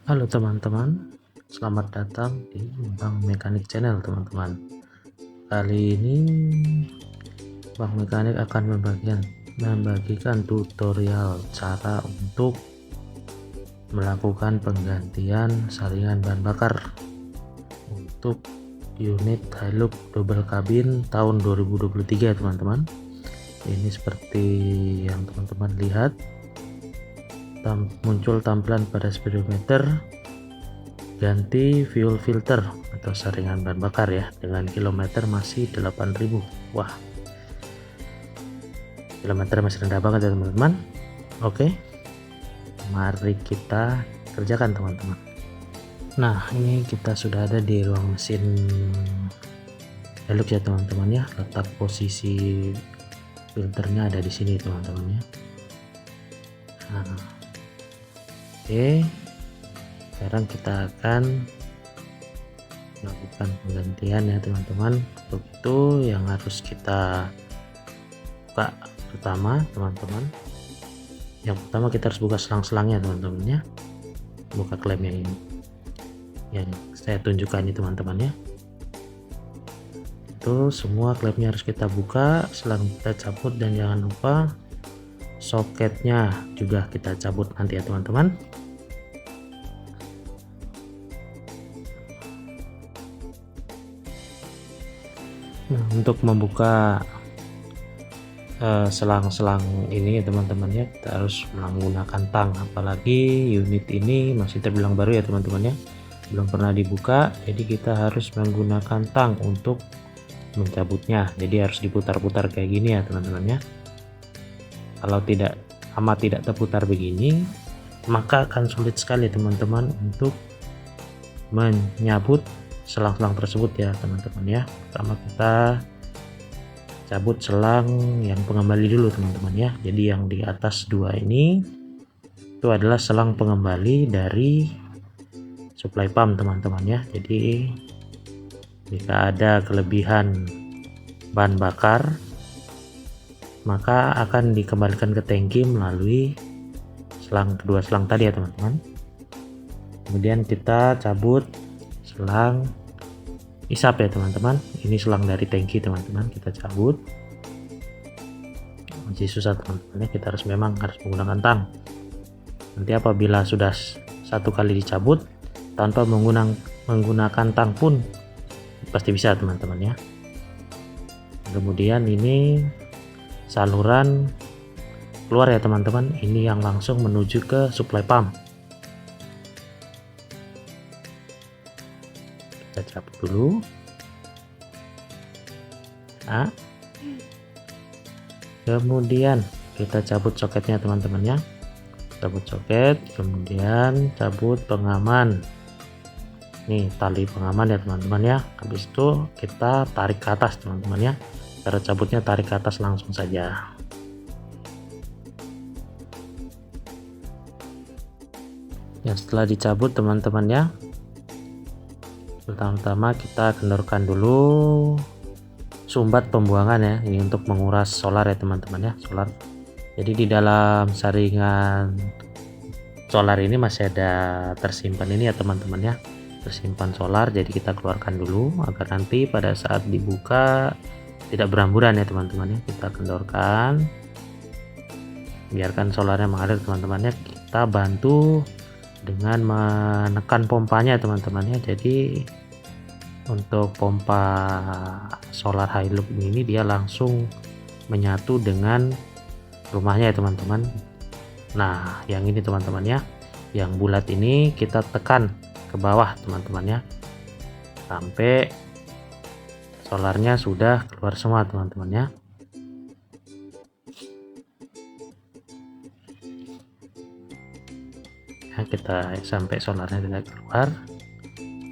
Halo teman-teman, selamat datang di Bang Mekanik Channel teman-teman. Kali ini Bang Mekanik akan membagikan tutorial cara untuk melakukan penggantian saringan bahan bakar untuk unit Hilux double cabin tahun 2023 teman-teman. Ini seperti yang teman-teman lihat, muncul tampilan pada speedometer ganti fuel filter atau saringan bahan bakar ya, dengan kilometer masih 8000. Wah, kilometer masih rendah banget ya teman-teman. Oke, mari kita kerjakan teman-teman. Nah, ini kita sudah ada di ruang mesin Hilux ya teman-teman ya. Letak posisi filternya ada di sini teman-teman ya. Nah, oke, sekarang kita akan melakukan penggantian ya teman-teman. Untuk itu yang harus kita buka pertama teman-teman, yang pertama kita harus buka selang-selangnya teman-teman ya. Buka klem yang saya tunjukkan ini teman-teman ya. Itu semua klemnya harus kita buka, selang kita cabut, dan jangan lupa soketnya juga kita cabut nanti ya teman-teman. Nah, untuk membuka selang-selang ini ya teman-teman ya, kita harus menggunakan tang. Apalagi unit ini masih terbilang baru ya teman-teman ya, belum pernah dibuka, jadi kita harus menggunakan tang untuk mencabutnya. Jadi harus diputar-putar kayak gini ya teman-teman ya. Kalau tidak terputar begini, maka akan sulit sekali teman-teman untuk menyabut selang-selang tersebut ya teman-teman ya. Pertama kita cabut selang yang pengembali dulu teman-teman ya. Jadi yang di atas dua ini itu adalah selang pengembali dari supply pump teman-teman ya. Jadi jika ada kelebihan bahan bakar, maka akan dikembalikan ke tangki melalui kedua selang tadi ya teman-teman. Kemudian kita cabut selang isap ya teman-teman. Ini selang dari tangki teman-teman, kita cabut. Masih susah teman-teman ya, kita memang harus menggunakan tang. Nanti apabila sudah satu kali dicabut tanpa menggunakan tang pun pasti bisa teman-teman ya. Kemudian ini saluran keluar ya teman-teman, ini yang langsung menuju ke supply pump. Kita cabut dulu. Nah, kemudian kita cabut soketnya teman-teman ya. Cabut soket, kemudian cabut pengaman. Nih tali pengaman ya teman-teman ya. Habis itu kita tarik ke atas teman-teman ya. Cara cabutnya tarik ke atas langsung saja. Ya, setelah dicabut teman-teman ya, pertama-tama kita kendorkan dulu sumbat pembuangan ya. Ini untuk menguras solar ya teman-teman ya, solar. Jadi di dalam saringan solar ini masih ada tersimpan ini ya teman-teman ya, tersimpan solar. Jadi kita keluarkan dulu agar nanti pada saat dibuka tidak beramburan ya teman-teman ya. Kita kendorkan, biarkan solarnya mengalir teman-teman ya. Kita bantu dengan menekan pompanya teman-teman ya. Jadi untuk pompa solar Hilux ini dia langsung menyatu dengan rumahnya ya teman-teman. Nah, yang ini teman-teman ya, yang bulat ini kita tekan ke bawah teman-teman ya, sampai solarnya sudah keluar semua teman-teman ya. Nah, kita sampai solarnya tidak keluar,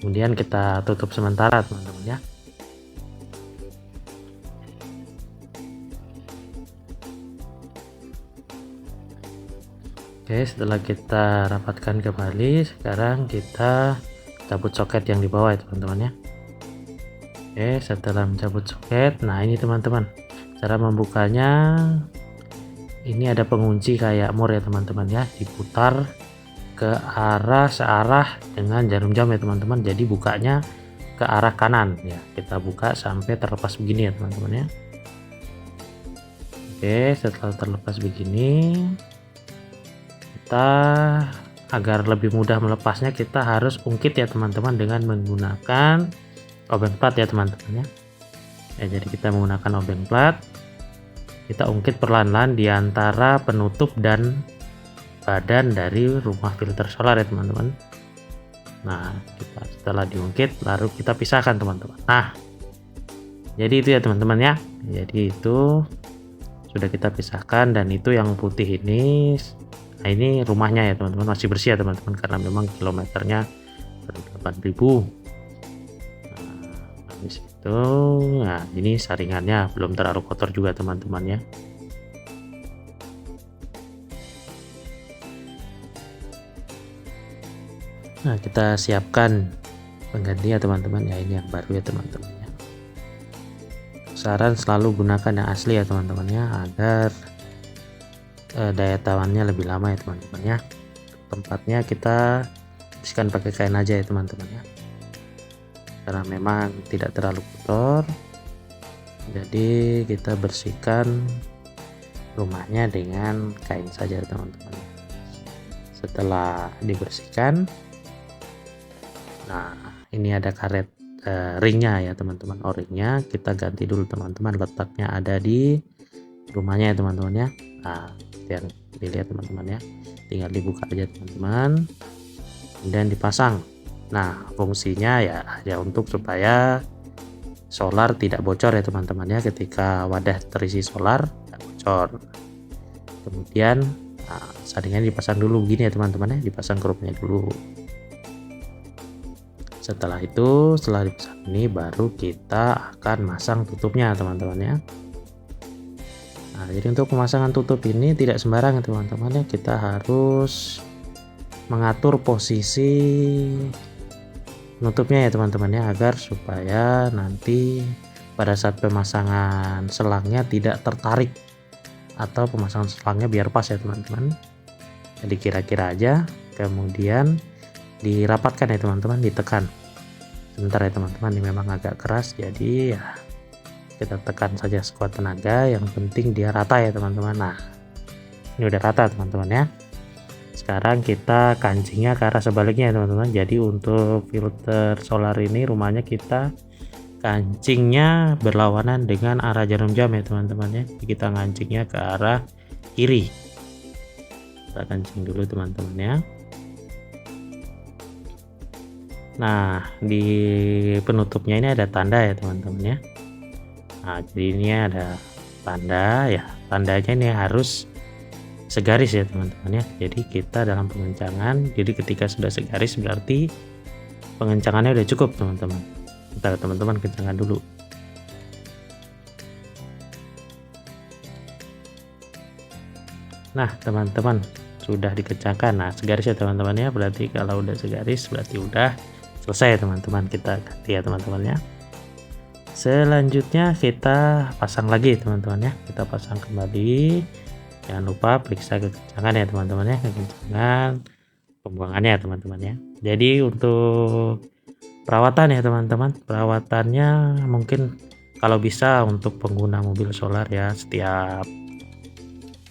kemudian kita tutup sementara teman-teman ya. Oke, setelah kita rapatkan kembali, sekarang kita cabut soket yang di bawah ya teman-teman ya. Oke, setelah mencabut soket, nah ini teman-teman cara membukanya. Ini ada pengunci kayak mur ya teman-teman ya, diputar ke arah searah dengan jarum jam ya teman-teman. Jadi bukanya ke arah kanan ya, kita buka sampai terlepas begini ya teman-teman ya. Oke, setelah terlepas begini, kita agar lebih mudah melepasnya kita harus ungkit ya teman-teman dengan menggunakan obeng plat ya teman-teman ya. Jadi kita menggunakan obeng plat, kita ungkit perlahan-lahan di antara penutup dan badan dari rumah filter solar ya teman-teman. Nah, setelah diungkit lalu kita pisahkan teman-teman. Nah, jadi itu ya teman-teman ya. Jadi itu sudah kita pisahkan, dan itu yang putih ini, nah ini rumahnya ya teman-teman, masih bersih ya teman-teman karena memang kilometernya 8.000. Nah, habis itu, nah ini saringannya belum terlalu kotor juga teman-teman ya. Nah, kita siapkan penggantinya teman-teman ya, ini yang baru ya teman-teman ya. Saran selalu gunakan yang asli ya teman-teman ya, agar daya tahannya lebih lama ya teman-teman ya. Tempatnya kita bersihkan pakai kain aja ya teman-teman ya, karena memang tidak terlalu kotor. Jadi kita bersihkan rumahnya dengan kain saja teman-teman. Setelah dibersihkan, nah ini ada karet ringnya ya teman-teman, o-ringnya kita ganti dulu teman-teman, letaknya ada di rumahnya ya teman-teman ya. Nah, yang dilihat teman-teman ya, tinggal dibuka aja teman-teman dan dipasang. Nah, fungsinya ya untuk supaya solar tidak bocor ya teman-teman ya, ketika wadah terisi solar tidak bocor. Kemudian saringannya dipasang dulu begini ya teman-teman ya, dipasang ke rumahnya dulu. Setelah itu, setelah dipasang ini baru kita akan masang tutupnya teman-teman ya. Nah, jadi untuk pemasangan tutup ini tidak sembarangan teman-teman ya, kita harus mengatur posisi nutupnya ya teman-teman ya, agar supaya nanti pada saat pemasangan selangnya tidak tertarik, atau pemasangan selangnya biar pas ya teman-teman. Jadi kira-kira aja, kemudian dirapatkan ya teman-teman, ditekan sebentar ya teman-teman, ini memang agak keras jadi ya kita tekan saja sekuat tenaga, yang penting dia rata ya teman-teman. Nah, ini udah rata teman-teman ya. Sekarang kita kancingnya ke arah sebaliknya ya teman-teman. Jadi untuk filter solar ini rumahnya kita kancingnya berlawanan dengan arah jarum jam ya teman-teman ya. Jadi kita kancingnya ke arah kiri, kita kancing dulu teman-teman ya. Nah, di penutupnya ini ada tanda ya teman-teman ya. Nah, jadi ini ada tanda ya, tandanya ini harus segaris ya teman-teman ya. Jadi kita dalam pengencangan, jadi ketika sudah segaris berarti pengencangannya udah cukup teman-teman. Bentar teman-teman, kencangkan dulu. Nah teman-teman, sudah dikencangkan. Nah, segaris ya teman-teman ya, berarti kalau udah segaris berarti udah selesai ya teman-teman, kita ganti ya teman-teman ya. Selanjutnya kita pasang lagi teman-teman ya, kita pasang kembali. Jangan lupa periksa kekencangan ya teman-teman ya, kekencangan pembuangannya ya teman-teman ya. Jadi untuk perawatan ya teman-teman, perawatannya mungkin kalau bisa untuk pengguna mobil solar ya, setiap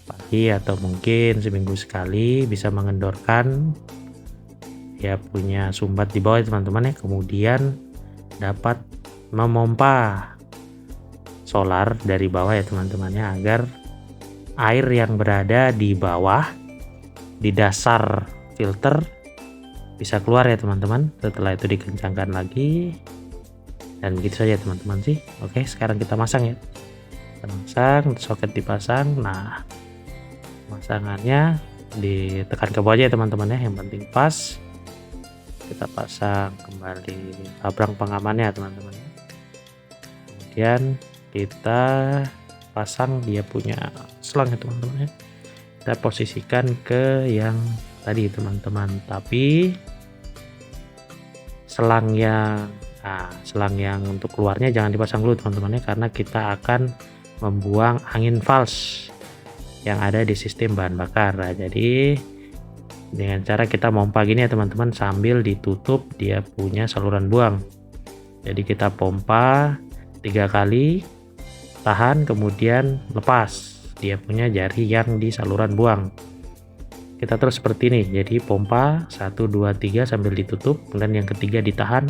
pagi atau mungkin seminggu sekali bisa mengendorkan ya, punya sumbat di bawah ya teman-teman ya, kemudian dapat memompa solar dari bawah ya teman-teman ya, agar air yang berada di bawah di dasar filter bisa keluar ya teman-teman. Setelah itu dikencangkan lagi dan begitu saja teman-teman sih. Oke, sekarang kita masang ya, kita masang, soket dipasang. Nah, pemasangannya ditekan ke bawah aja ya teman-teman ya, yang penting pas. Kita pasang kembali abrang pengamannya teman-teman ya. Kemudian kita pasang dia punya selang ya teman-teman ya, kita posisikan ke yang tadi teman-teman, tapi selang yang untuk keluarnya jangan dipasang dulu teman-teman ya, karena kita akan membuang angin fals yang ada di sistem bahan bakar. Nah, jadi dengan cara kita pompa gini ya teman-teman, sambil ditutup dia punya saluran buang. Jadi kita pompa 3 kali, tahan, kemudian lepas dia punya jari yang di saluran buang. Kita terus seperti ini, jadi pompa 1 2 3 sambil ditutup, kemudian yang ketiga ditahan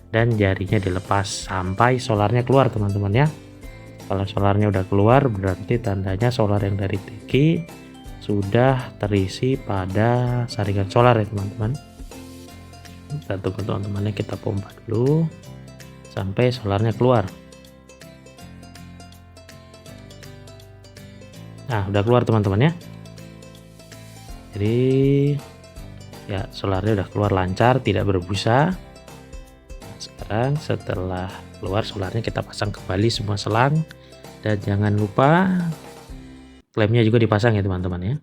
dan jarinya dilepas sampai solarnya keluar teman-teman ya. Kalau solarnya udah keluar berarti tandanya solar yang dari teki sudah terisi pada saringan solar ya teman-teman. Kita tunggu teman-temannya, kita pompa dulu sampai solarnya keluar. Nah, udah keluar teman-teman ya. Jadi ya solarnya udah keluar lancar, tidak berbusa. Nah, sekarang setelah keluar solarnya, kita pasang kembali semua selang dan jangan lupa klemnya juga dipasang ya teman-teman ya.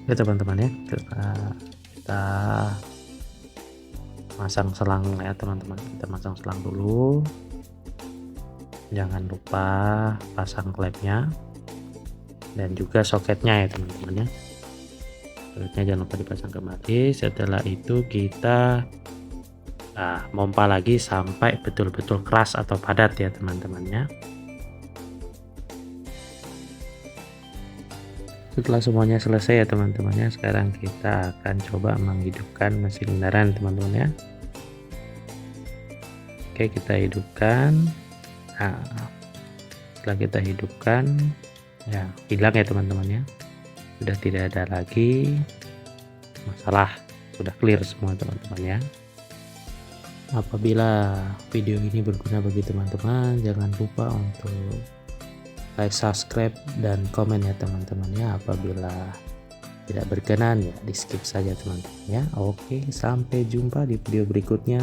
Ya teman-teman ya, kita masang selang ya teman-teman. Kita masang selang dulu, jangan lupa pasang klemnya dan juga soketnya ya teman-teman ya. Soketnya jangan lupa dipasang kembali. Setelah itu kita pompa lagi sampai betul-betul keras atau padat ya teman-teman ya. Setelah semuanya selesai ya teman-teman ya, sekarang kita akan coba menghidupkan mesin kendaraan teman-teman ya. Oke, kita hidupkan. Nah, setelah kita hidupkan ya hilang ya teman-teman ya, sudah tidak ada lagi masalah, sudah clear semua teman-teman ya. Apabila video ini berguna bagi teman-teman, jangan lupa untuk like, subscribe, dan komen ya teman-teman ya. Apabila tidak berkenan ya di skip saja teman-teman ya. Oke, sampai jumpa di video berikutnya.